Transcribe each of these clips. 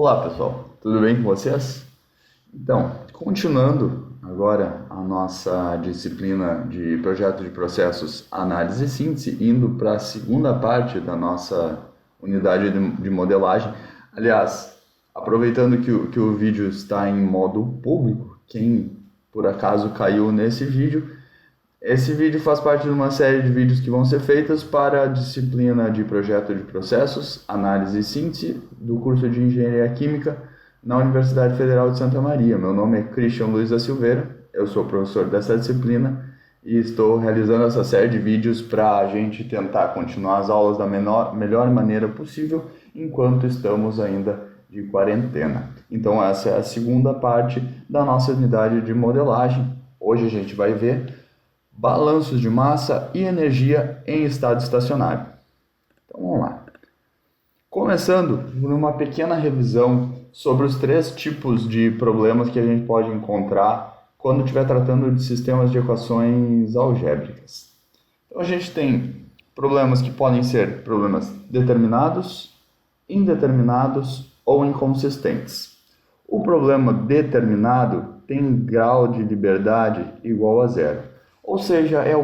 Olá pessoal, tudo bem com vocês? Então, continuando agora a nossa disciplina de projeto de processos, análise e síntese, indo para a segunda parte da nossa unidade de modelagem. Aliás, aproveitando que o vídeo está em modo público, quem por acaso caiu nesse vídeo, esse vídeo faz parte de uma série de vídeos que vão ser feitos para a disciplina de projeto de processos, análise e síntese do curso de Engenharia Química na Universidade Federal de Santa Maria. Meu nome é Christian Luiz da Silveira, eu sou professor dessa disciplina e estou realizando essa série de vídeos para a gente tentar continuar as aulas da melhor maneira possível enquanto estamos ainda de quarentena. Então essa é a segunda parte da nossa unidade de modelagem. Hoje a gente vai ver balanços de massa e energia em estado estacionário. Então vamos lá. Começando por uma pequena revisão sobre os três tipos de problemas que a gente pode encontrar quando estiver tratando de sistemas de equações algébricas. Então a gente tem problemas que podem ser problemas determinados, indeterminados ou inconsistentes. O problema determinado tem grau de liberdade igual a zero. Ou seja, é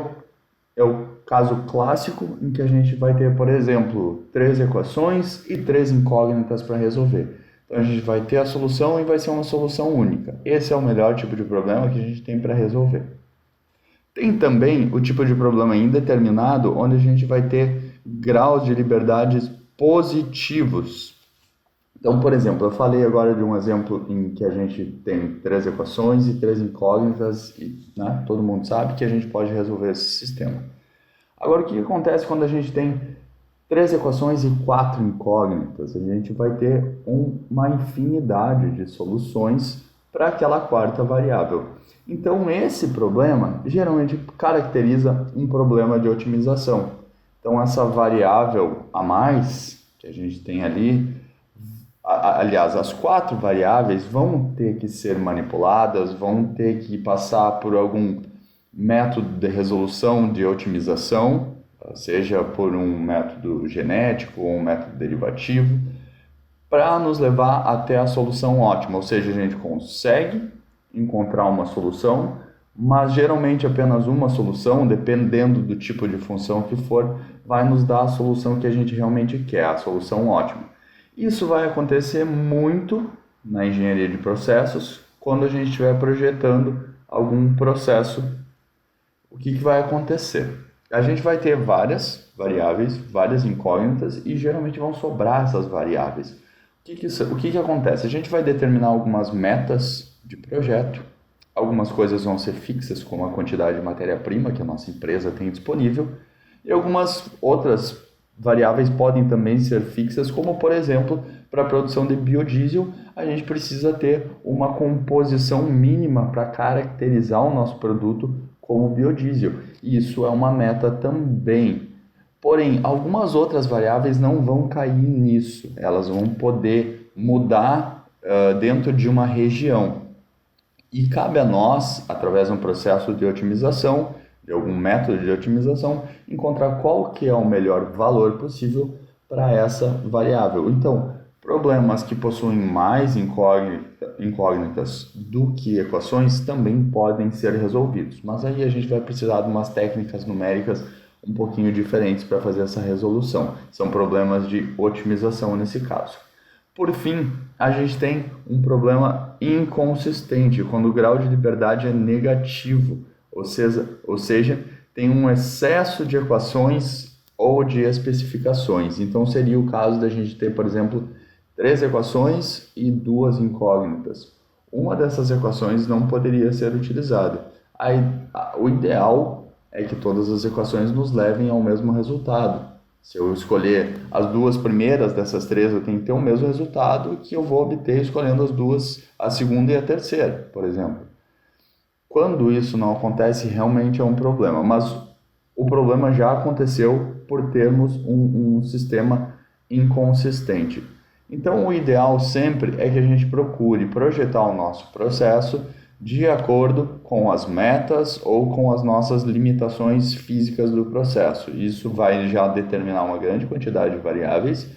o caso clássico em que a gente vai ter, por exemplo, 3 equações e 3 incógnitas para resolver. Então a gente vai ter a solução e vai ser uma solução única. Esse é o melhor tipo de problema que a gente tem para resolver. Tem também o tipo de problema indeterminado, onde a gente vai ter graus de liberdades positivos. Então, por exemplo, eu falei agora de um exemplo em que a gente tem 3 equações e 3 incógnitas, e todo mundo sabe que a gente pode resolver esse sistema. Agora, o que acontece quando a gente tem 3 equações e 4 incógnitas? A gente vai ter uma infinidade de soluções para aquela quarta variável. Então, esse problema geralmente caracteriza um problema de otimização. Então, essa variável a mais que a gente tem ali, aliás, as 4 variáveis vão ter que ser manipuladas, vão ter que passar por algum método de resolução de otimização, seja por um método genético ou um método derivativo, para nos levar até a solução ótima. Ou seja, a gente consegue encontrar uma solução, mas geralmente apenas uma solução, dependendo do tipo de função que for, vai nos dar a solução que a gente realmente quer, a solução ótima. Isso vai acontecer muito na engenharia de processos, quando a gente estiver projetando algum processo. O que vai acontecer? A gente vai ter várias variáveis, várias incógnitas, e geralmente vão sobrar essas variáveis. O que acontece? A gente vai determinar algumas metas de projeto, algumas coisas vão ser fixas, como a quantidade de matéria-prima que a nossa empresa tem disponível, e algumas outras variáveis podem também ser fixas, como por exemplo, para a produção de biodiesel, a gente precisa ter uma composição mínima para caracterizar o nosso produto como biodiesel. Isso é uma meta também. Porém, algumas outras variáveis não vão cair nisso, elas vão poder mudar dentro de uma região. E cabe a nós, através de um processo de otimização, de algum método de otimização, encontrar qual que é o melhor valor possível para essa variável. Então, problemas que possuem mais incógnitas do que equações também podem ser resolvidos. Mas aí a gente vai precisar de umas técnicas numéricas um pouquinho diferentes para fazer essa resolução. São problemas de otimização nesse caso. Por fim, a gente tem um problema inconsistente, quando o grau de liberdade é negativo. Ou seja, tem um excesso de equações ou de especificações. Então, seria o caso da gente ter, por exemplo, 3 equações e 2 incógnitas. Uma dessas equações não poderia ser utilizada. O ideal é que todas as equações nos levem ao mesmo resultado. Se eu escolher as 2 primeiras dessas 3, eu tenho que ter o mesmo resultado que eu vou obter escolhendo as 2, a segunda e a terceira, por exemplo. Quando isso não acontece, realmente é um problema, mas o problema já aconteceu por termos um sistema inconsistente. Então, o ideal sempre é que a gente procure projetar o nosso processo de acordo com as metas ou com as nossas limitações físicas do processo. Isso vai já determinar uma grande quantidade de variáveis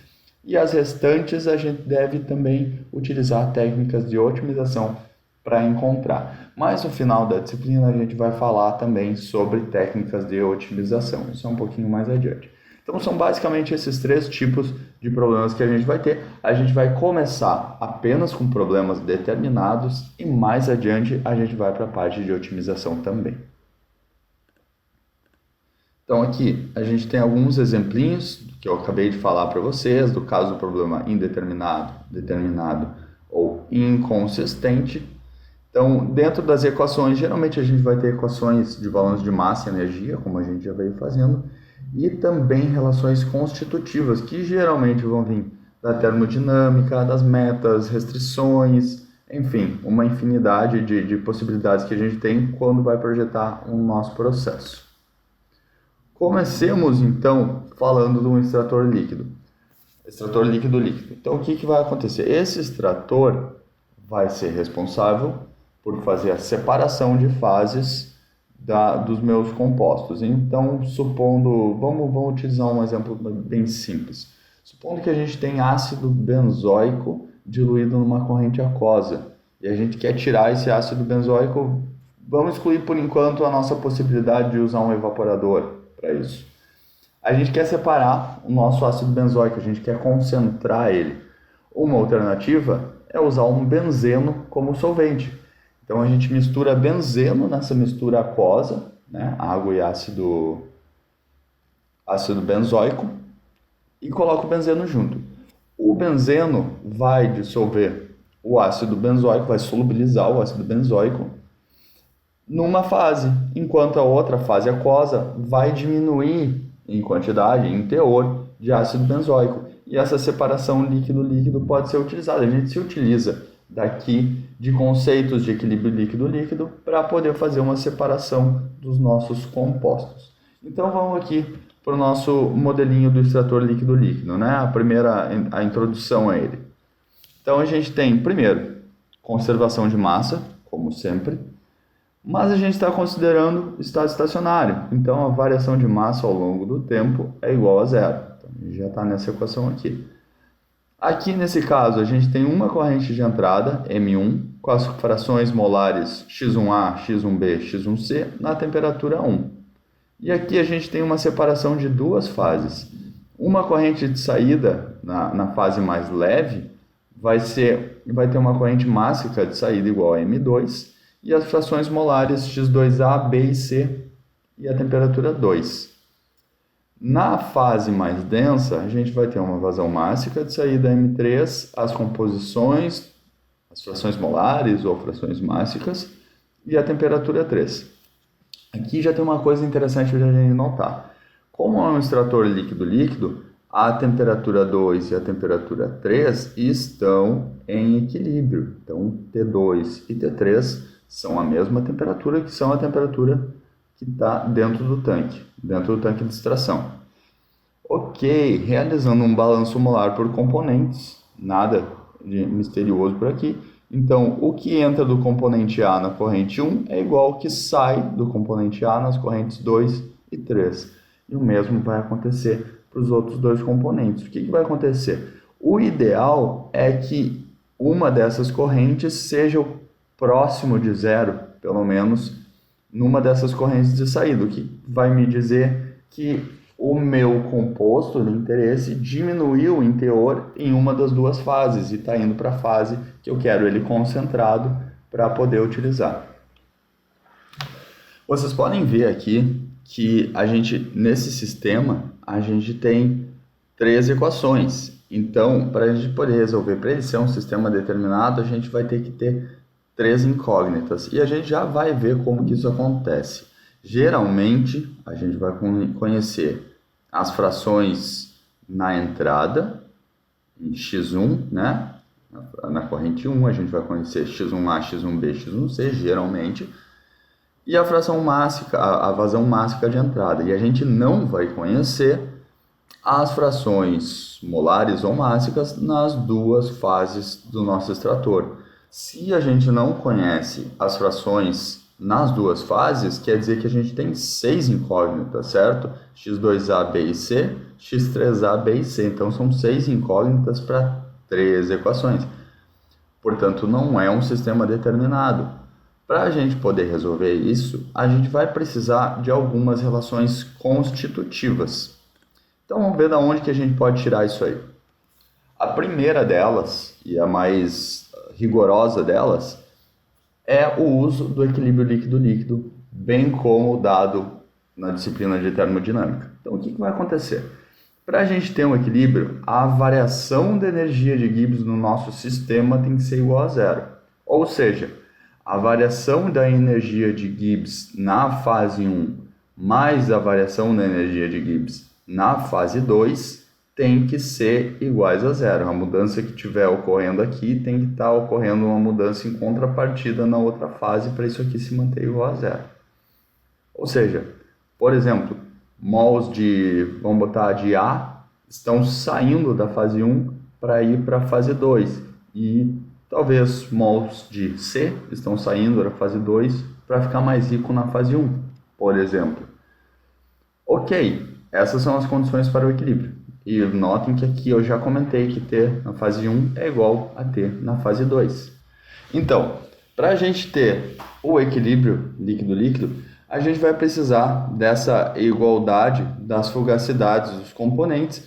e as restantes a gente deve também utilizar técnicas de otimização para encontrar. Mas no final da disciplina a gente vai falar também sobre técnicas de otimização, isso é um pouquinho mais adiante. Então são basicamente esses 3 tipos de problemas que a gente vai ter. A gente vai começar apenas com problemas determinados e mais adiante a gente vai para a parte de otimização também. Então aqui a gente tem alguns exemplinhos que eu acabei de falar para vocês, do caso do problema indeterminado, determinado ou inconsistente. Então, dentro das equações, geralmente a gente vai ter equações de balanço de massa e energia, como a gente já veio fazendo, e também relações constitutivas, que geralmente vão vir da termodinâmica, das metas, restrições, enfim, uma infinidade de possibilidades que a gente tem quando vai projetar o nosso processo. Comecemos, então, falando de um extrator líquido. Extrator líquido-líquido. Então, o que vai acontecer? Esse extrator vai ser responsável por fazer a separação de fases dos meus compostos. Então, supondo, vamos utilizar um exemplo bem simples. Supondo que a gente tem ácido benzoico diluído numa corrente aquosa e a gente quer tirar esse ácido benzoico, vamos excluir por enquanto a nossa possibilidade de usar um evaporador para isso. A gente quer separar o nosso ácido benzoico, a gente quer concentrar ele. Uma alternativa é usar um benzeno como solvente. Então a gente mistura benzeno nessa mistura aquosa, né, água e ácido benzoico, e coloca o benzeno junto. O benzeno vai dissolver o ácido benzoico, vai solubilizar o ácido benzoico numa fase, enquanto a outra fase aquosa vai diminuir em quantidade, em teor de ácido benzoico. E essa separação líquido-líquido pode ser utilizada. A gente se utiliza daqui de conceitos de equilíbrio líquido-líquido para poder fazer uma separação dos nossos compostos. Então vamos aqui para o nosso modelinho do extrator líquido-líquido, né? A introdução a ele. Então a gente tem, primeiro, conservação de massa, como sempre, mas a gente está considerando estado estacionário, então a variação de massa ao longo do tempo é igual a zero. Então, a gente já está nessa equação aqui. Aqui nesse caso a gente tem uma corrente de entrada, M1, com as frações molares x1A, x1B, x1C na temperatura 1. E aqui a gente tem uma separação de 2 fases. Uma corrente de saída na fase mais leve vai ter uma corrente mássica de saída igual a M2, e as frações molares X2A, B e C e a temperatura 2. Na fase mais densa, a gente vai ter uma vazão mássica de saída M3, as composições, as frações molares ou frações mássicas e a temperatura 3. Aqui já tem uma coisa interessante para a gente notar. Como é um extrator líquido-líquido, a temperatura 2 e a temperatura 3 estão em equilíbrio. Então, T2 e T3 são a mesma temperatura, que são a temperatura que está dentro do tanque de extração. Ok, realizando um balanço molar por componentes, nada de misterioso por aqui. Então, o que entra do componente A na corrente 1 é igual ao que sai do componente A nas correntes 2 e 3. E o mesmo vai acontecer para os outros 2 componentes. O que vai acontecer? O ideal é que uma dessas correntes seja próximo de zero, pelo menos, numa dessas correntes de saída, o que vai me dizer que o meu composto de interesse diminuiu em teor em uma das 2 fases e está indo para a fase que eu quero ele concentrado para poder utilizar. Vocês podem ver aqui que nesse sistema, a gente tem 3 equações. Então, para a gente poder resolver, para ele ser um sistema determinado, a gente vai ter que ter 3 incógnitas. E a gente já vai ver como que isso acontece. Geralmente, a gente vai conhecer as frações na entrada, em x1, né? Na corrente 1, a gente vai conhecer x1A, x1B, x1C, geralmente. E a fração mássica, a vazão mássica de entrada. E a gente não vai conhecer as frações molares ou mássicas nas 2 fases do nosso extrator. Se a gente não conhece as frações nas duas fases, quer dizer que a gente tem 6 incógnitas, certo? x2a, b e c, x3a, b e c. Então, são 6 incógnitas para 3 equações. Portanto, não é um sistema determinado. Para a gente poder resolver isso, a gente vai precisar de algumas relações constitutivas. Então, vamos ver de onde que a gente pode tirar isso aí. A primeira delas, e a mais rigorosa delas, é o uso do equilíbrio líquido-líquido, bem como dado na disciplina de termodinâmica. Então, o que vai acontecer? Para a gente ter um equilíbrio, a variação da energia de Gibbs no nosso sistema tem que ser igual a zero. Ou seja, a variação da energia de Gibbs na fase 1 mais a variação da energia de Gibbs na fase 2 tem que ser iguais a zero. A mudança que estiver ocorrendo aqui tem que estar ocorrendo uma mudança em contrapartida na outra fase para isso aqui se manter igual a zero. Ou seja, por exemplo, mols de, vamos botar de A, estão saindo da fase 1 para ir para a fase 2. E talvez mols de C estão saindo da fase 2 para ficar mais rico na fase 1, por exemplo. Ok, essas são as condições para o equilíbrio. E notem que aqui eu já comentei que T na fase 1 é igual a T na fase 2. Então, para a gente ter o equilíbrio líquido-líquido, a gente vai precisar dessa igualdade das fugacidades dos componentes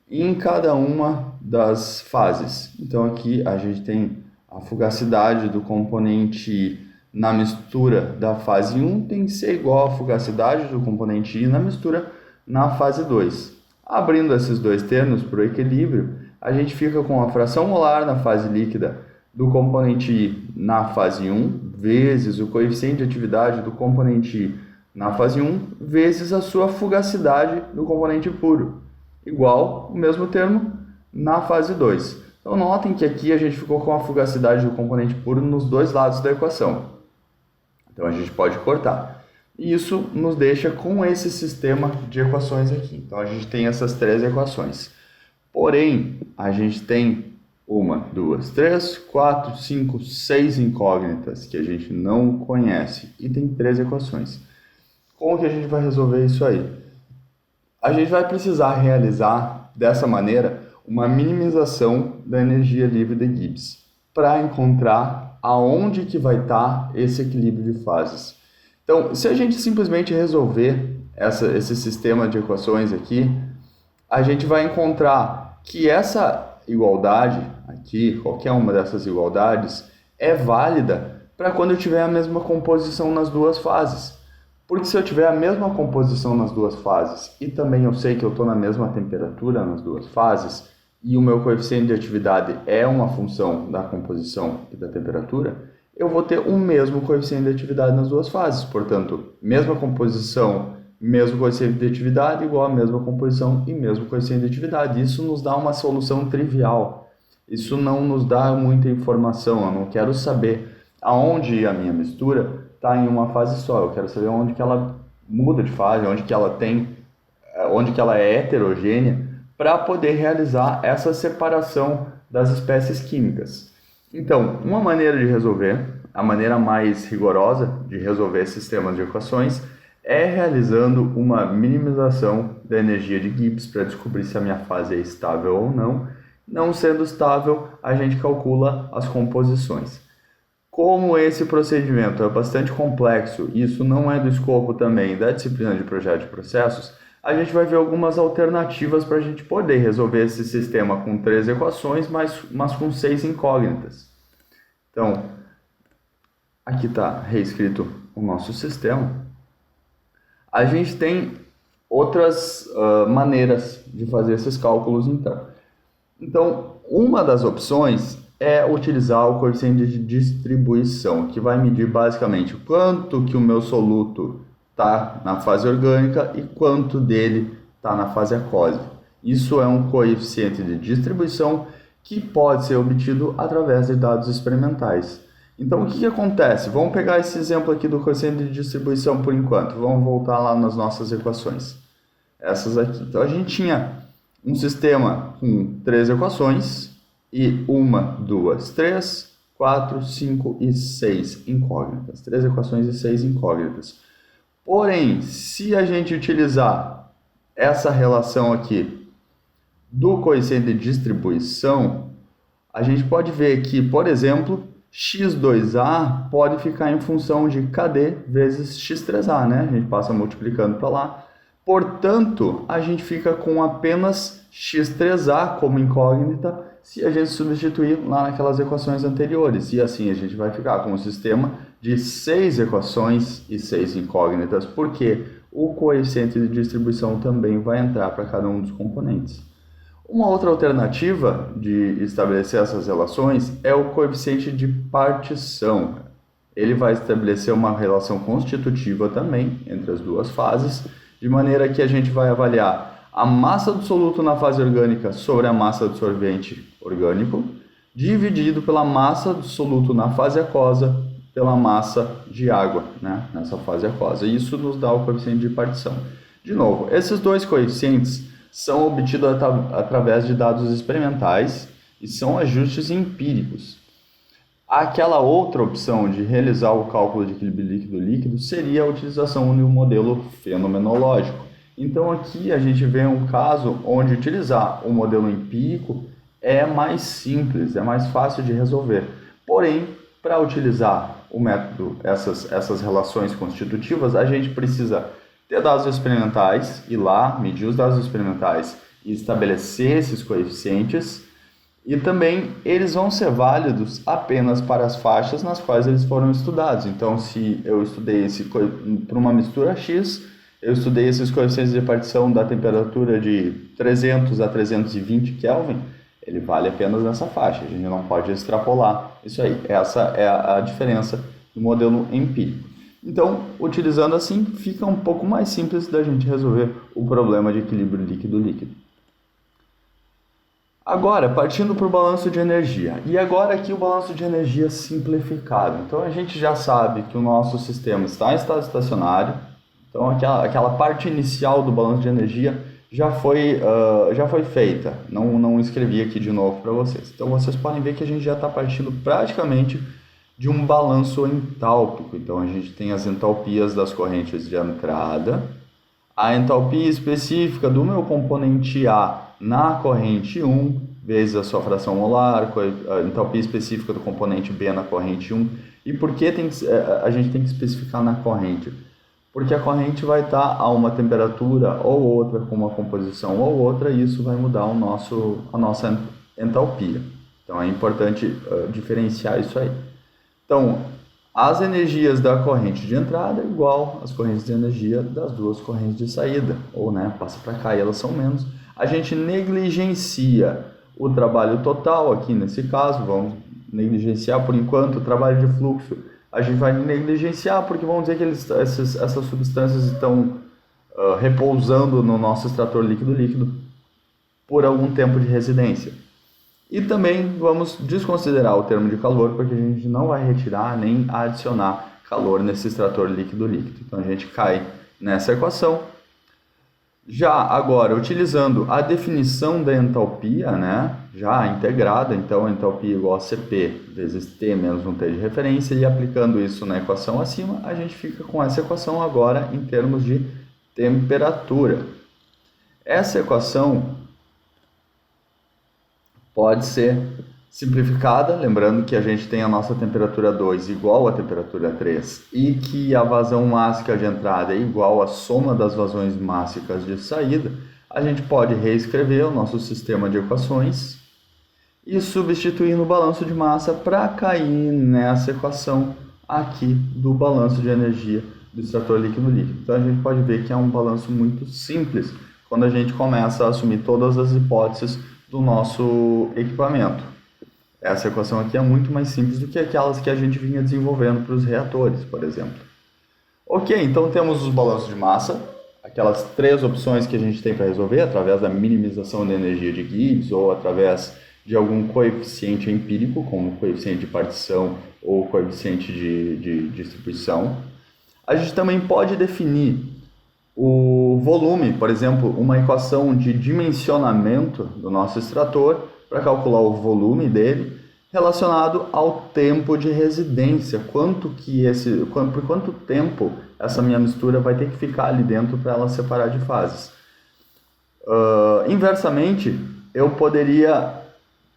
em cada uma das fases. Então aqui a gente tem a fugacidade do componente na mistura da fase 1 tem que ser igual à fugacidade do componente I na mistura na fase 2. Abrindo esses dois termos para o equilíbrio, a gente fica com a fração molar na fase líquida do componente I na fase 1 vezes o coeficiente de atividade do componente I na fase 1 vezes a sua fugacidade do componente puro, igual o mesmo termo na fase 2. Então notem que aqui a gente ficou com a fugacidade do componente puro nos dois lados da equação. Então a gente pode cortar. E isso nos deixa com esse sistema de equações aqui. Então a gente tem essas 3 equações. Porém, a gente tem 1, 2, 3, 4, 5, 6 incógnitas que a gente não conhece. E tem 3 equações. Como que a gente vai resolver isso aí? A gente vai precisar realizar, dessa maneira, uma minimização da energia livre de Gibbs para encontrar aonde que vai estar esse equilíbrio de fases. Então, se a gente simplesmente resolver esse sistema de equações aqui, a gente vai encontrar que essa igualdade aqui, qualquer uma dessas igualdades, é válida para quando eu tiver a mesma composição nas duas fases. Porque se eu tiver a mesma composição nas duas fases e também eu sei que eu estou na mesma temperatura nas duas fases e o meu coeficiente de atividade é uma função da composição e da temperatura, eu vou ter o mesmo coeficiente de atividade nas duas fases. Portanto, mesma composição, mesmo coeficiente de atividade igual a mesma composição e mesmo coeficiente de atividade. Isso nos dá uma solução trivial. Isso não nos dá muita informação. Eu não quero saber aonde a minha mistura está em uma fase só. Eu quero saber onde que ela muda de fase, onde que ela é heterogênea, para poder realizar essa separação das espécies químicas. Então, uma maneira de resolver, a maneira mais rigorosa de resolver sistemas de equações, é realizando uma minimização da energia de Gibbs para descobrir se a minha fase é estável ou não. Não sendo estável, a gente calcula as composições. Como esse procedimento é bastante complexo, e isso não é do escopo também da disciplina de projeto de processos, a gente vai ver algumas alternativas para a gente poder resolver esse sistema com 3 equações, mas com 6 incógnitas. Então, aqui está reescrito o nosso sistema. A gente tem outras maneiras de fazer esses cálculos, então. Então, uma das opções é utilizar o coeficiente de distribuição, que vai medir basicamente quanto que o meu soluto está na fase orgânica e quanto dele está na fase aquosa. Isso é um coeficiente de distribuição que pode ser obtido através de dados experimentais. Então, o que acontece? Vamos pegar esse exemplo aqui do coeficiente de distribuição por enquanto. Vamos voltar lá nas nossas equações. Essas aqui. Então, a gente tinha um sistema com 3 equações e 1, 2, 3, 4, 5 e 6 incógnitas. 3 equações e 6 incógnitas. Porém, se a gente utilizar essa relação aqui do coeficiente de distribuição, a gente pode ver que, por exemplo, x2a pode ficar em função de KD vezes x3a, né? A gente passa multiplicando para lá. Portanto, a gente fica com apenas x3a como incógnita se a gente substituir lá naquelas equações anteriores. E assim a gente vai ficar com um sistema de 6 equações e 6 incógnitas, porque o coeficiente de distribuição também vai entrar para cada um dos componentes. Uma outra alternativa de estabelecer essas relações é o coeficiente de partição. Ele vai estabelecer uma relação constitutiva também entre as duas fases, de maneira que a gente vai avaliar a massa do soluto na fase orgânica sobre a massa do solvente orgânico, dividido pela massa do soluto na fase aquosa pela massa de água, né, nessa fase aquosa. Isso nos dá o coeficiente de partição. De novo, esses dois coeficientes são obtidos através de dados experimentais e são ajustes empíricos. Aquela outra opção de realizar o cálculo de equilíbrio líquido-líquido seria a utilização de um modelo fenomenológico. Então aqui a gente vê um caso onde utilizar o modelo empírico é mais simples, é mais fácil de resolver. Porém, para utilizar o método, essas relações constitutivas, a gente precisa ter dados experimentais, ir lá, medir os dados experimentais e estabelecer esses coeficientes. E também eles vão ser válidos apenas para as faixas nas quais eles foram estudados. Então, se eu estudei para uma mistura X, eu estudei esses coeficientes de partição da temperatura de 300 a 320 Kelvin, ele vale apenas nessa faixa. A gente não pode extrapolar isso aí. Essa é a diferença do modelo empírico. Então, utilizando assim, fica um pouco mais simples da gente resolver o problema de equilíbrio líquido-líquido. Agora, partindo para o balanço de energia. E agora aqui o balanço de energia simplificado. Então, a gente já sabe que o nosso sistema está em estado estacionário. Então, aquela parte inicial do balanço de energia já foi feita. Não escrevi aqui de novo para vocês. Então, vocês podem ver que a gente já está partindo praticamente de um balanço entálpico. Então, a gente tem as entalpias das correntes de entrada, a entalpia específica do meu componente A na corrente 1, vezes a sua fração molar, a entalpia específica do componente B na corrente 1. E por que a gente tem que especificar na corrente? Porque a corrente vai estar a uma temperatura ou outra, com uma composição ou outra, e isso vai mudar a nossa entalpia. Então é importante diferenciar isso aí. Então, as energias da corrente de entrada é igual às correntes de energia das duas correntes de saída, ou passa para cá e elas são menos. A gente negligencia o trabalho total aqui nesse caso, vamos negligenciar por enquanto o trabalho de fluxo. A gente vai negligenciar porque vamos dizer que essas substâncias estão repousando no nosso extrator líquido-líquido por algum tempo de residência. E também vamos desconsiderar o termo de calor, porque a gente não vai retirar nem adicionar calor nesse extrator líquido-líquido. Então a gente cai nessa equação. Já agora, utilizando a definição da entalpia, já integrada, então a entalpia igual a Cp vezes T menos um T de referência, e aplicando isso na equação acima, a gente fica com essa equação agora em termos de temperatura. Essa equação pode ser simplificada, lembrando que a gente tem a nossa temperatura 2 igual à temperatura 3 e que a vazão mássica de entrada é igual à soma das vazões mássicas de saída. A gente pode reescrever o nosso sistema de equações e substituir no balanço de massa para cair nessa equação aqui do balanço de energia do extrator líquido-líquido. Então a gente pode ver que é um balanço muito simples quando a gente começa a assumir todas as hipóteses do nosso equipamento. Essa equação aqui é muito mais simples do que aquelas que a gente vinha desenvolvendo para os reatores, por exemplo. Ok, então temos os balanços de massa, aquelas 3 opções que a gente tem para resolver, através da minimização da energia de Gibbs ou através de algum coeficiente empírico, como o coeficiente de partição ou o coeficiente de distribuição. A gente também pode definir o volume, por exemplo, uma equação de dimensionamento do nosso extrator para calcular o volume dele, relacionado ao tempo de residência. Por quanto tempo essa minha mistura vai ter que ficar ali dentro para ela separar de fases. Inversamente, eu poderia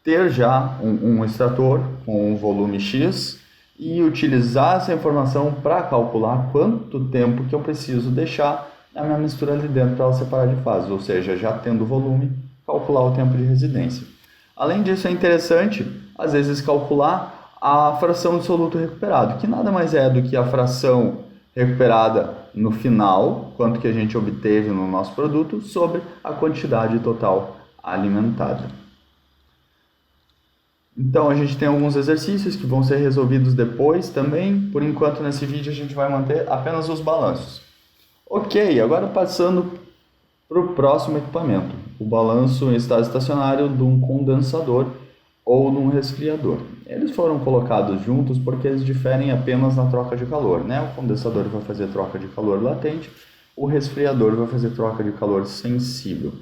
ter já um extrator com um volume X e utilizar essa informação para calcular quanto tempo que eu preciso deixar a minha mistura ali dentro para ela separar de fases, ou seja, já tendo volume, calcular o tempo de residência. Além disso, é interessante, às vezes, calcular a fração de soluto recuperado, que nada mais é do que a fração recuperada no final, quanto que a gente obteve no nosso produto, sobre a quantidade total alimentada. Então, a gente tem alguns exercícios que vão ser resolvidos depois também. Por enquanto, nesse vídeo, a gente vai manter apenas os balanços. Ok, agora passando para o próximo equipamento, o balanço em estado estacionário de um condensador ou de um resfriador. Eles foram colocados juntos porque eles diferem apenas na troca de calor, né? O condensador vai fazer troca de calor latente, o resfriador vai fazer troca de calor sensível.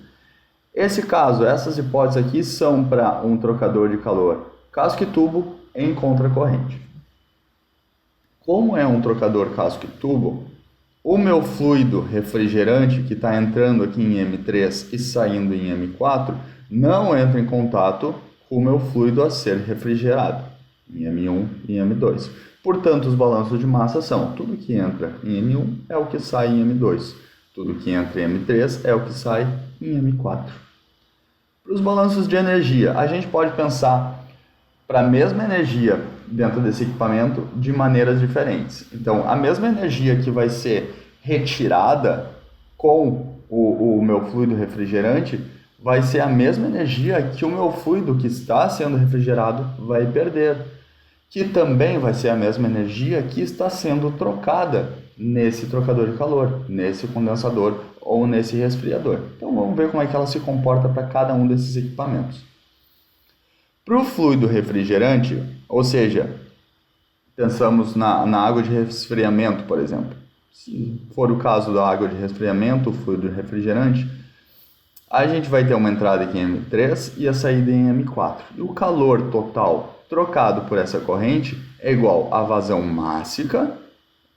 Essas hipóteses aqui são para um trocador de calor casco e tubo em contracorrente. Como é um trocador casco e tubo, o meu fluido refrigerante que está entrando aqui em M3 e saindo em M4 não entra em contato com o meu fluido a ser refrigerado, em M1 e M2. Portanto, os balanços de massa são tudo que entra em M1 é o que sai em M2, tudo que entra em M3 é o que sai em M4. Para os balanços de energia, a gente pode pensar para a mesma energia dentro desse equipamento de maneiras diferentes. Então, a mesma energia que vai ser retirada com o meu fluido refrigerante vai ser a mesma energia que o meu fluido que está sendo refrigerado vai perder, que também vai ser a mesma energia que está sendo trocada nesse trocador de calor, nesse condensador ou nesse resfriador. Então vamos ver como é que ela se comporta para cada um desses equipamentos. Para o fluido refrigerante, ou seja, pensamos na água de resfriamento, por exemplo. Se for o caso da água de resfriamento, o fluido refrigerante, a gente vai ter uma entrada aqui em M3 e a saída em M4. E o calor total trocado por essa corrente é igual à vazão mássica.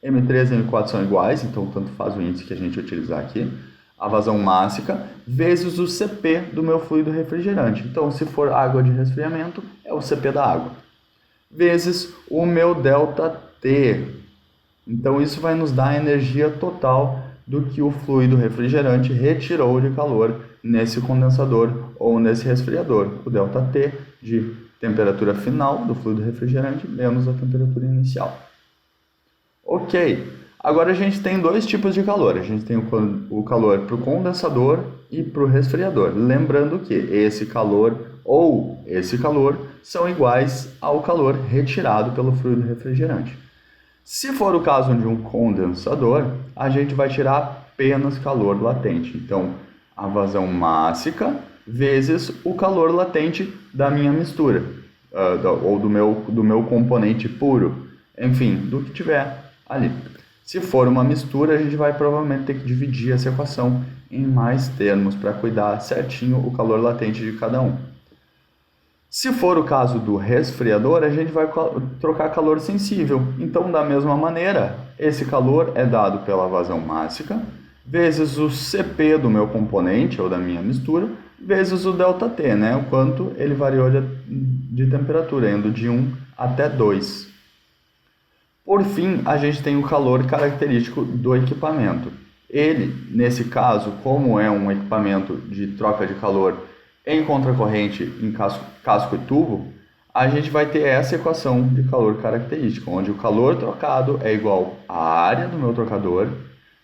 M3 e M4 são iguais, então tanto faz o índice que a gente utilizar aqui. A vazão mássica vezes o CP do meu fluido refrigerante. Então, se for água de resfriamento, é o CP da água. Vezes o meu ΔT. Então, isso vai nos dar a energia total do que o fluido refrigerante retirou de calor nesse condensador ou nesse resfriador. O ΔT de temperatura final do fluido refrigerante menos a temperatura inicial. Ok, agora a gente tem dois tipos de calor. A gente tem o calor para o condensador e para o resfriador. Lembrando que esse calor ou esse calor são iguais ao calor retirado pelo fluido refrigerante. Se for o caso de um condensador, a gente vai tirar apenas calor latente. Então, a vazão mássica vezes o calor latente da minha mistura, ou do meu componente puro, enfim, do que tiver ali. Se for uma mistura, a gente vai provavelmente ter que dividir essa equação em mais termos para cuidar certinho o calor latente de cada um. Se for o caso do resfriador, a gente vai trocar calor sensível. Então, da mesma maneira, esse calor é dado pela vazão mássica, vezes o CP do meu componente ou da minha mistura, vezes o ΔT, né? O quanto ele variou de temperatura, indo de 1 até 2. Por fim, a gente tem o calor característico do equipamento. Ele, nesse caso, como é um equipamento de troca de calor em contracorrente em casco e tubo, a gente vai ter essa equação de calor característico, onde o calor trocado é igual à área do meu trocador,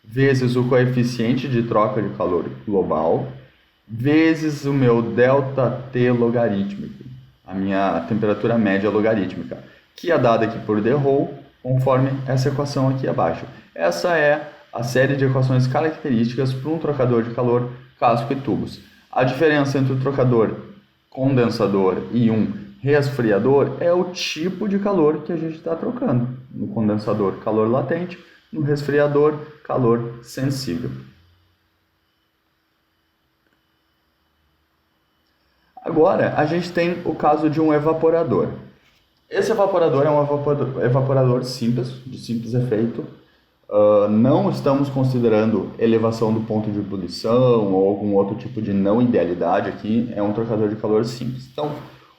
vezes o coeficiente de troca de calor global, vezes o meu ΔT logarítmico, a minha temperatura média logarítmica, que é dada aqui por de Rho, conforme essa equação aqui abaixo. Essa é a série de equações características para um trocador de calor casco e tubos. A diferença entre o trocador condensador e um resfriador é o tipo de calor que a gente está trocando. No condensador, calor latente, no resfriador, calor sensível. Agora, a gente tem o caso de um evaporador. Esse evaporador é um evaporador simples, de simples efeito. Não estamos considerando elevação do ponto de ebulição ou algum outro tipo de não idealidade aqui, é um trocador de calor simples. Então,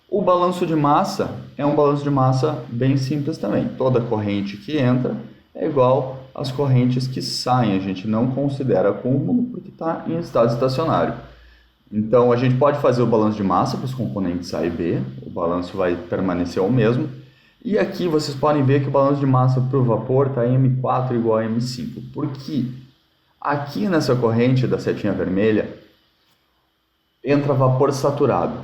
o balanço de massa é um balanço de massa bem simples também. Toda corrente que entra é igual às correntes que saem, a gente não considera acúmulo porque está em estado estacionário. Então, a gente pode fazer o balanço de massa para os componentes A e B, o balanço vai permanecer o mesmo. E aqui vocês podem ver que o balanço de massa para o vapor está M4 igual a M5. Porque aqui nessa corrente da setinha vermelha entra vapor saturado.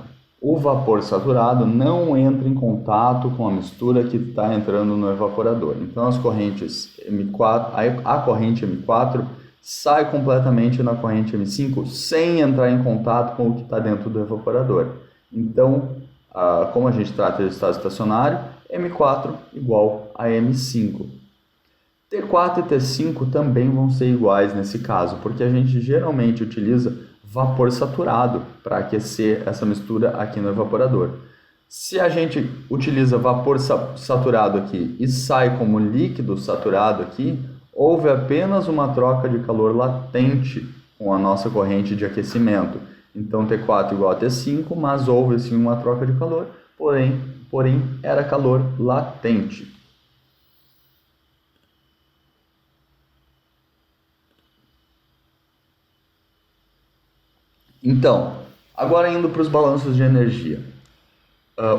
O vapor saturado não entra em contato com a mistura que está entrando no evaporador. Então, as correntes M4, a corrente M4 sai completamente na corrente M5 sem entrar em contato com o que está dentro do evaporador. Então, como a gente trata de estado estacionário, M4 igual a M5. T4 e T5 também vão ser iguais nesse caso, porque a gente geralmente utiliza vapor saturado para aquecer essa mistura aqui no evaporador. Se a gente utiliza vapor saturado aqui e sai como líquido saturado aqui, houve apenas uma troca de calor latente com a nossa corrente de aquecimento. Então T4 igual a T5, mas houve sim uma troca de calor, porém era calor latente. Então, agora indo para os balanços de energia.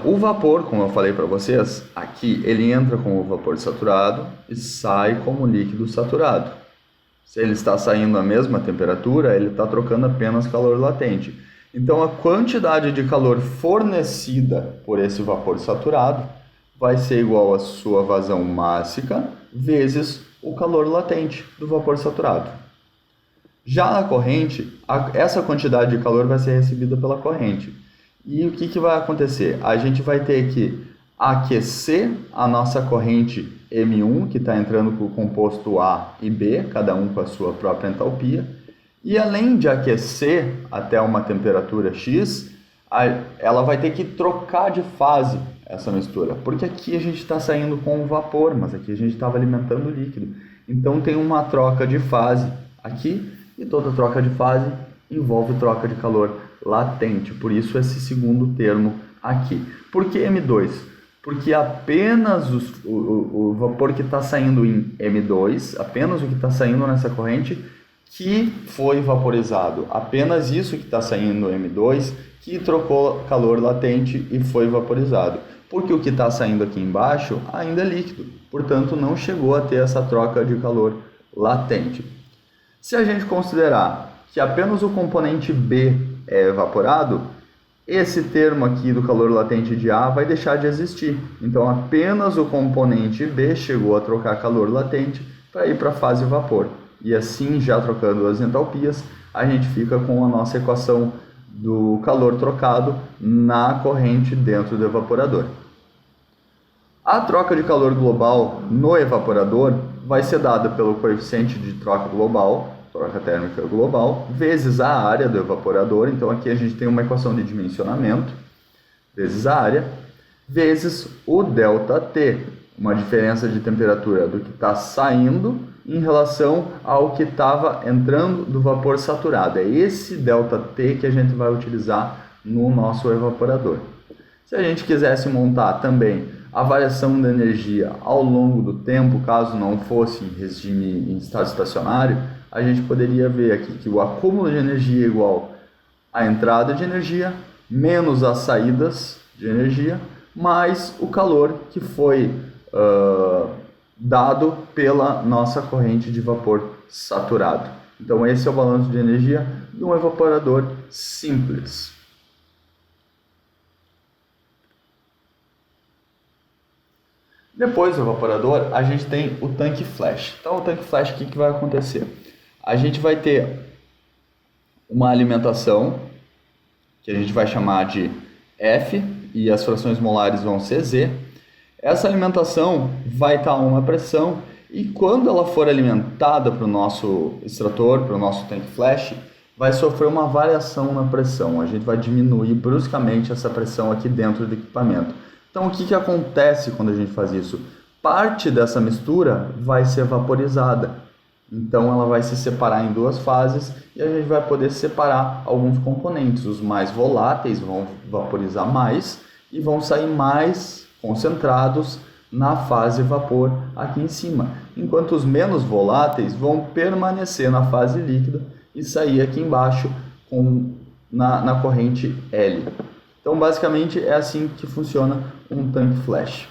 O vapor, como eu falei para vocês, aqui ele entra como vapor saturado e sai como líquido saturado. Se ele está saindo à mesma temperatura, ele está trocando apenas calor latente. Então, a quantidade de calor fornecida por esse vapor saturado vai ser igual à sua vazão máxima vezes o calor latente do vapor saturado. Já na corrente, essa quantidade de calor vai ser recebida pela corrente. E o que vai acontecer? A gente vai ter que aquecer a nossa corrente M1, que está entrando com o composto A e B, cada um com a sua própria entalpia. E além de aquecer até uma temperatura X, ela vai ter que trocar de fase essa mistura. Porque aqui a gente está saindo com o vapor, mas aqui a gente estava alimentando o líquido. Então tem uma troca de fase aqui, e toda troca de fase envolve troca de calor latente. Por isso esse segundo termo aqui. Por que M2? Porque apenas o vapor que está saindo em M2, apenas o que está saindo nessa corrente, que foi vaporizado. Apenas isso que está saindo em M2, que trocou calor latente e foi vaporizado. Porque o que está saindo aqui embaixo ainda é líquido. Portanto, não chegou a ter essa troca de calor latente. Se a gente considerar que apenas o componente B é evaporado, esse termo aqui do calor latente de A vai deixar de existir. Então, apenas o componente B chegou a trocar calor latente para ir para a fase vapor. E assim, já trocando as entalpias, a gente fica com a nossa equação do calor trocado na corrente dentro do evaporador. A troca de calor global no evaporador vai ser dada pelo coeficiente de troca global, troca térmica global, vezes a área do evaporador. Então aqui a gente tem uma equação de dimensionamento, vezes a área, vezes o ΔT, uma diferença de temperatura do que está saindo em relação ao que estava entrando do vapor saturado. É esse ΔT que a gente vai utilizar no nosso evaporador. Se a gente quisesse montar também a variação da energia ao longo do tempo, caso não fosse em regime em estado estacionário, a gente poderia ver aqui que o acúmulo de energia é igual à entrada de energia menos as saídas de energia, mais o calor que foi dado pela nossa corrente de vapor saturado. Então esse é o balanço de energia de um evaporador simples. Depois do evaporador, a gente tem o tanque flash. Então o tanque flash, o que vai acontecer? A gente vai ter uma alimentação, que a gente vai chamar de F, e as frações molares vão ser Z. Essa alimentação vai estar a uma pressão, e quando ela for alimentada para o nosso extrator, para o nosso tanque flash, vai sofrer uma variação na pressão. A gente vai diminuir bruscamente essa pressão aqui dentro do equipamento. Então, o que acontece quando a gente faz isso? Parte dessa mistura vai ser vaporizada. Então, ela vai se separar em duas fases e a gente vai poder separar alguns componentes. Os mais voláteis vão vaporizar mais e vão sair mais concentrados na fase vapor aqui em cima, enquanto os menos voláteis vão permanecer na fase líquida e sair aqui embaixo na corrente L. Então, basicamente, é assim que funciona um tanque flash.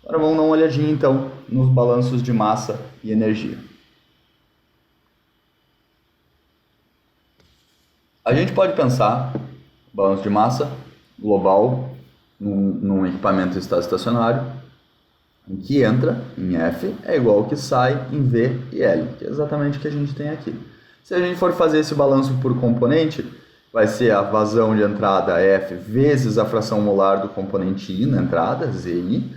Agora vamos dar uma olhadinha, então, nos balanços de massa e energia. A gente pode pensar balanço de massa global num equipamento em estado estacionário, em que entra em F é igual ao que sai em V e L, que é exatamente o que a gente tem aqui. Se a gente for fazer esse balanço por componente, vai ser a vazão de entrada F vezes a fração molar do componente I na entrada, ZI,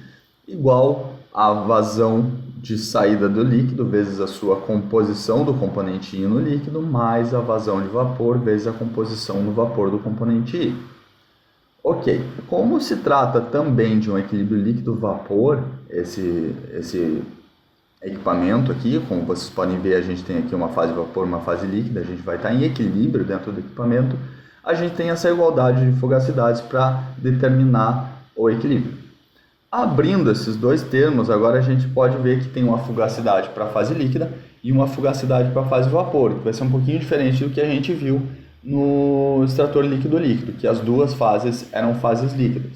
igual a vazão de saída do líquido vezes a sua composição do componente I no líquido, mais a vazão de vapor vezes a composição no vapor do componente I. Ok, como se trata também de um equilíbrio líquido-vapor, esse equipamento aqui, como vocês podem ver, a gente tem aqui uma fase vapor, uma fase líquida, a gente vai estar em equilíbrio dentro do equipamento, a gente tem essa igualdade de fugacidades para determinar o equilíbrio. Abrindo esses dois termos, agora a gente pode ver que tem uma fugacidade para a fase líquida e uma fugacidade para a fase vapor, que vai ser um pouquinho diferente do que a gente viu no extrator líquido-líquido, que as duas fases eram fases líquidas.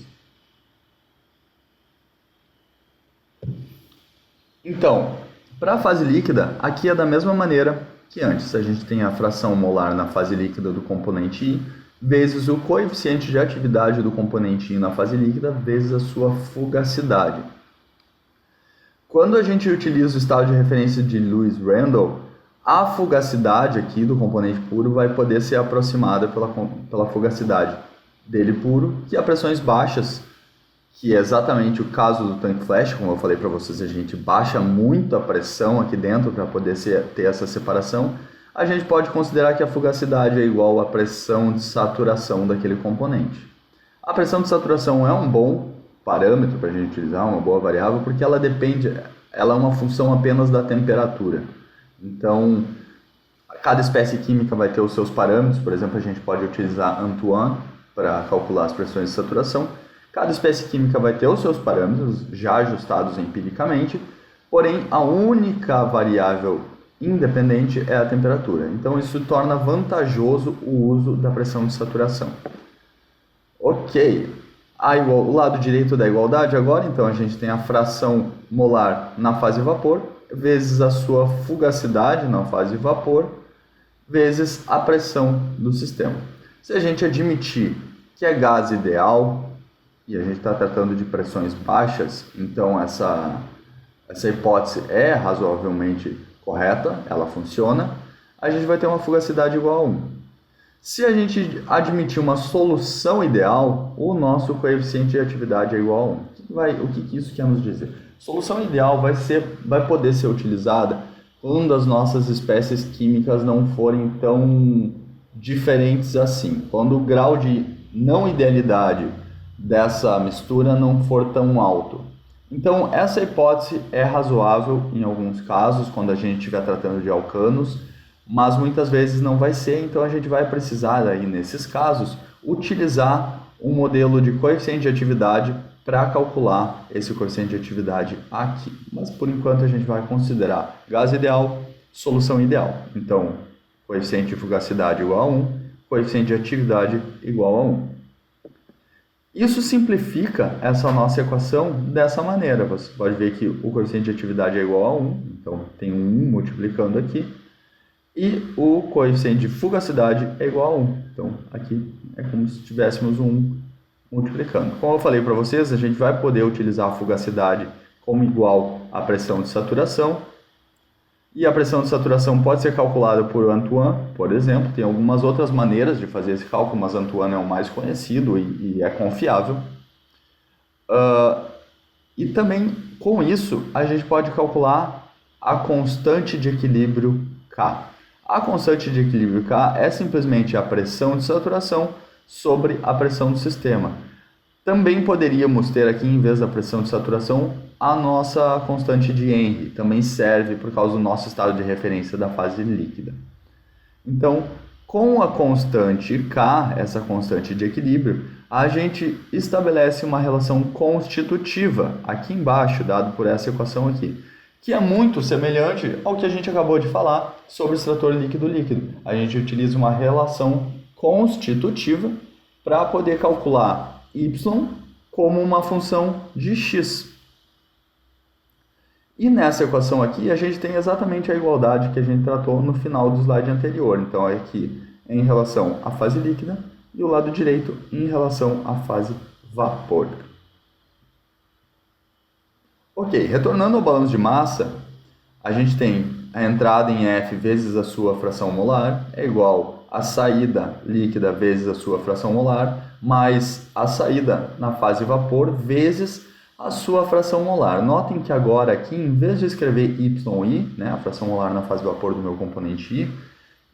Então, para a fase líquida, aqui é da mesma maneira que antes. A gente tem a fração molar na fase líquida do componente I, vezes o coeficiente de atividade do componente I na fase líquida, vezes a sua fugacidade. Quando a gente utiliza o estado de referência de Lewis Randall, a fugacidade aqui do componente puro vai poder ser aproximada pela fugacidade dele puro, que a pressões baixas, que é exatamente o caso do tanque flash, como eu falei para vocês, a gente baixa muito a pressão aqui dentro para poder ter essa separação, a gente pode considerar que a fugacidade é igual à pressão de saturação daquele componente. A pressão de saturação é um bom parâmetro para a gente utilizar, uma boa variável, porque ela é uma função apenas da temperatura. Então, cada espécie química vai ter os seus parâmetros, por exemplo, a gente pode utilizar Antoine para calcular as pressões de saturação. Cada espécie química vai ter os seus parâmetros já ajustados empiricamente, porém a única variável independente é a temperatura. Então, isso torna vantajoso o uso da pressão de saturação. Ok, o lado direito da igualdade agora, então a gente tem a fração molar na fase vapor, vezes a sua fugacidade na fase vapor, vezes a pressão do sistema. Se a gente admitir que é gás ideal, e a gente está tratando de pressões baixas, então essa hipótese é razoavelmente correta, ela funciona, a gente vai ter uma fugacidade igual a 1. Se a gente admitir uma solução ideal, o nosso coeficiente de atividade é igual a 1. O que isso quer nos dizer? Solução ideal vai poder ser utilizada quando as nossas espécies químicas não forem tão diferentes assim. Quando o grau de não idealidade dessa mistura não for tão alto. Então, essa hipótese é razoável em alguns casos, quando a gente estiver tratando de alcanos, mas muitas vezes não vai ser, então a gente vai precisar, aí, nesses casos, utilizar um modelo de coeficiente de atividade para calcular esse coeficiente de atividade aqui. Mas, por enquanto, a gente vai considerar gás ideal, solução ideal. Então, coeficiente de fugacidade igual a 1, coeficiente de atividade igual a 1. Isso simplifica essa nossa equação dessa maneira. Você pode ver que o coeficiente de atividade é igual a 1, então tem um 1 multiplicando aqui, e o coeficiente de fugacidade é igual a 1. Então, aqui é como se tivéssemos um 1 multiplicando. Como eu falei para vocês, a gente vai poder utilizar a fugacidade como igual à pressão de saturação, e a pressão de saturação pode ser calculada por Antoine, por exemplo. Tem algumas outras maneiras de fazer esse cálculo, mas Antoine é o mais conhecido e é confiável. E também, com isso, a gente pode calcular a constante de equilíbrio K. A constante de equilíbrio K é simplesmente a pressão de saturação sobre a pressão do sistema. Também poderíamos ter aqui, em vez da pressão de saturação, a nossa constante de Henry. Também serve por causa do nosso estado de referência da fase líquida. Então, com a constante K, essa constante de equilíbrio, a gente estabelece uma relação constitutiva aqui embaixo, dado por essa equação aqui, que é muito semelhante ao que a gente acabou de falar sobre o extrator líquido-líquido. A gente utiliza uma relação constitutiva para poder calcular y como uma função de x. E nessa equação aqui, a gente tem exatamente a igualdade que a gente tratou no final do slide anterior. Então, aqui em relação à fase líquida e o lado direito em relação à fase vapor. Ok, retornando ao balanço de massa, a gente tem a entrada em F vezes a sua fração molar é igual a saída líquida vezes a sua fração molar, mais a saída na fase vapor vezes a sua fração molar. Notem que agora aqui, em vez de escrever YI, né, a fração molar na fase vapor do meu componente I,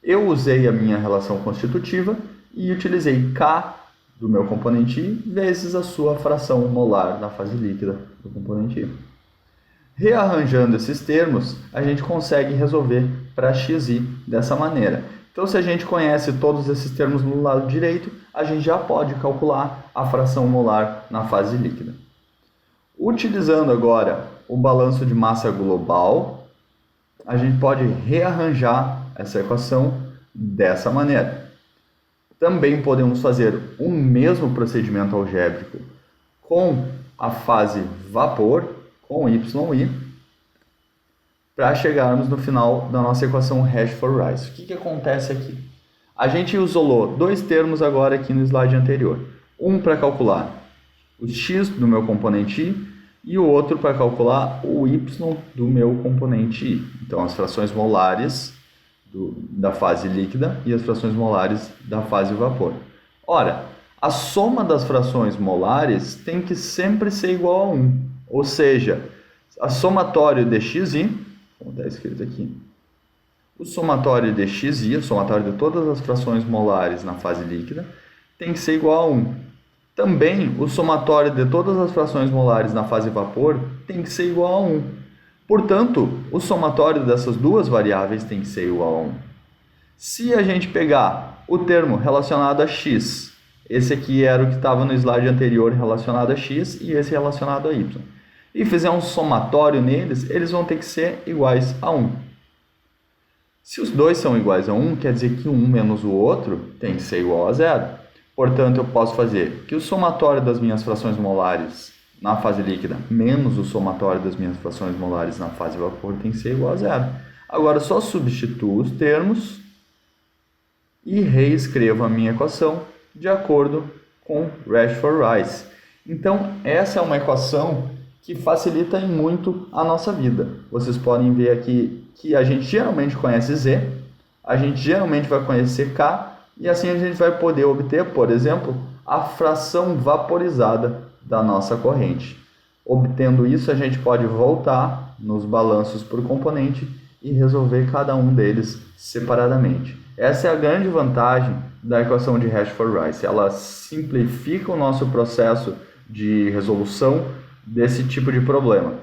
eu usei a minha relação constitutiva e utilizei K do meu componente I vezes a sua fração molar na fase líquida do componente I. Rearranjando esses termos, a gente consegue resolver para xi dessa maneira. Então, se a gente conhece todos esses termos no lado direito, a gente já pode calcular a fração molar na fase líquida. Utilizando agora o balanço de massa global, a gente pode rearranjar essa equação dessa maneira. Também podemos fazer o mesmo procedimento algébrico com a fase vapor, com YI, para chegarmos no final da nossa equação Hash-for-Rice. O que acontece aqui? A gente isolou dois termos agora aqui no slide anterior. Um para calcular o x do meu componente I e o outro para calcular o y do meu componente I. Então, as frações molares da fase líquida e as frações molares da fase vapor. Ora, a soma das frações molares tem que sempre ser igual a 1. Ou seja, a somatório de xi, como está escrito aqui, o somatório de xi, o somatório de todas as frações molares na fase líquida, tem que ser igual a 1. Também, o somatório de todas as frações molares na fase vapor tem que ser igual a 1. Portanto, o somatório dessas duas variáveis tem que ser igual a 1. Se a gente pegar o termo relacionado a x, esse aqui era o que estava no slide anterior relacionado a x e esse relacionado a y, e fizer um somatório neles, eles vão ter que ser iguais a 1. Se os dois são iguais a 1, quer dizer que um menos o outro tem que ser igual a 0. Portanto, eu posso fazer que o somatório das minhas frações molares na fase líquida menos o somatório das minhas frações molares na fase vapor tem que ser igual a 0. Agora, eu só substituo os termos e reescrevo a minha equação de acordo com Hash-for-Rice. Então, essa é uma equação que facilita muito a nossa vida. Vocês podem ver aqui que a gente geralmente conhece Z, a gente geralmente vai conhecer K, e assim a gente vai poder obter, por exemplo, a fração vaporizada da nossa corrente. Obtendo isso, a gente pode voltar nos balanços por componente e resolver cada um deles separadamente. Essa é a grande vantagem da equação de Hash-for-Rice. Ela simplifica o nosso processo de resolução desse tipo de problema.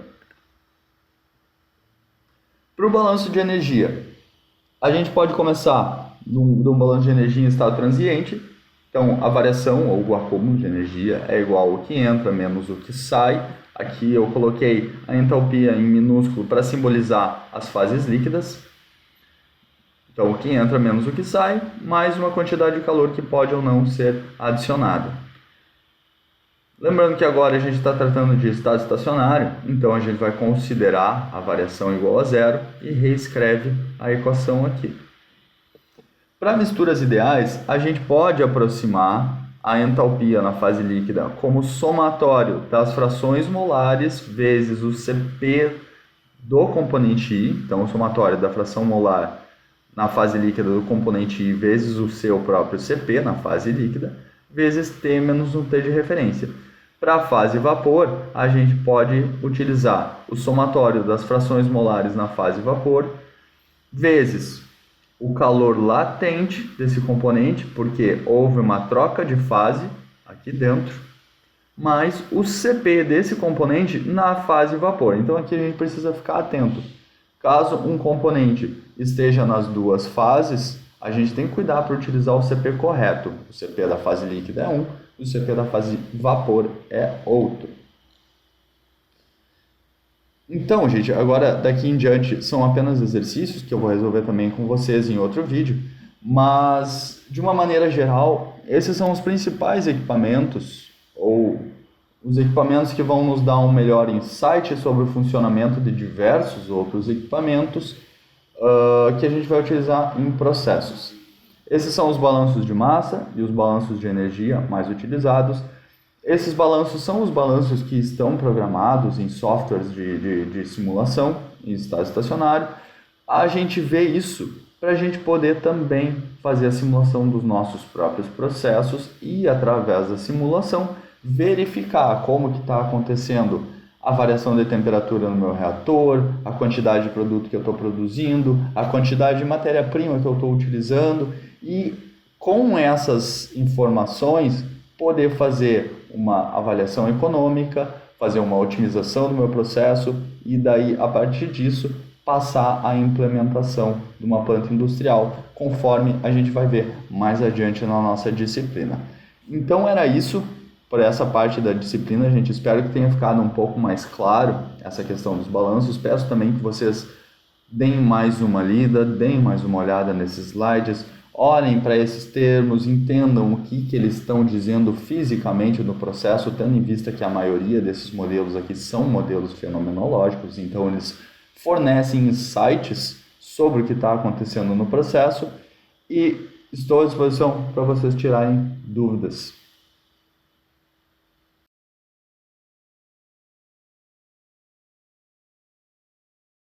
Para o balanço de energia, a gente pode começar de um balanço de energia em estado transiente. Então, a variação ou o acúmulo de energia é igual ao que entra menos o que sai. Aqui eu coloquei a entalpia em minúsculo para simbolizar as fases líquidas. Então, o que entra menos o que sai, mais uma quantidade de calor que pode ou não ser adicionada. Lembrando que agora a gente está tratando de estado estacionário, então a gente vai considerar a variação igual a 0 e reescreve a equação aqui. Para misturas ideais, a gente pode aproximar a entalpia na fase líquida como somatório das frações molares vezes o Cp do componente I, então o somatório da fração molar na fase líquida do componente I vezes o seu próprio Cp na fase líquida, vezes T menos um T de referência. Para a fase vapor, a gente pode utilizar o somatório das frações molares na fase vapor, vezes o calor latente desse componente, porque houve uma troca de fase aqui dentro, mais o CP desse componente na fase vapor. Então aqui a gente precisa ficar atento. Caso um componente esteja nas duas fases, a gente tem que cuidar para utilizar o CP correto. O CP da fase líquida é um, o CP da fase vapor é outro. Então, gente, agora daqui em diante são apenas exercícios que eu vou resolver também com vocês em outro vídeo, mas de uma maneira geral, esses são os principais equipamentos ou os equipamentos que vão nos dar um melhor insight sobre o funcionamento de diversos outros equipamentos que a gente vai utilizar em processos. Esses são os balanços de massa e os balanços de energia mais utilizados. Esses balanços são os balanços que estão programados em softwares de simulação, em estado estacionário. A gente vê isso para a gente poder também fazer a simulação dos nossos próprios processos e, através da simulação, verificar como que está acontecendo a variação de temperatura no meu reator, a quantidade de produto que eu estou produzindo, a quantidade de matéria-prima que eu estou utilizando e, com essas informações, poder fazer uma avaliação econômica, fazer uma otimização do meu processo e daí, a partir disso, passar a implementação de uma planta industrial, conforme a gente vai ver mais adiante na nossa disciplina. Então era isso por essa parte da disciplina, gente. Espero que tenha ficado um pouco mais claro essa questão dos balanços. Peço também que vocês deem mais uma lida, deem mais uma olhada nesses slides, olhem para esses termos, entendam o que eles estão dizendo fisicamente no processo, tendo em vista que a maioria desses modelos aqui são modelos fenomenológicos, então eles fornecem insights sobre o que está acontecendo no processo e estou à disposição para vocês tirarem dúvidas.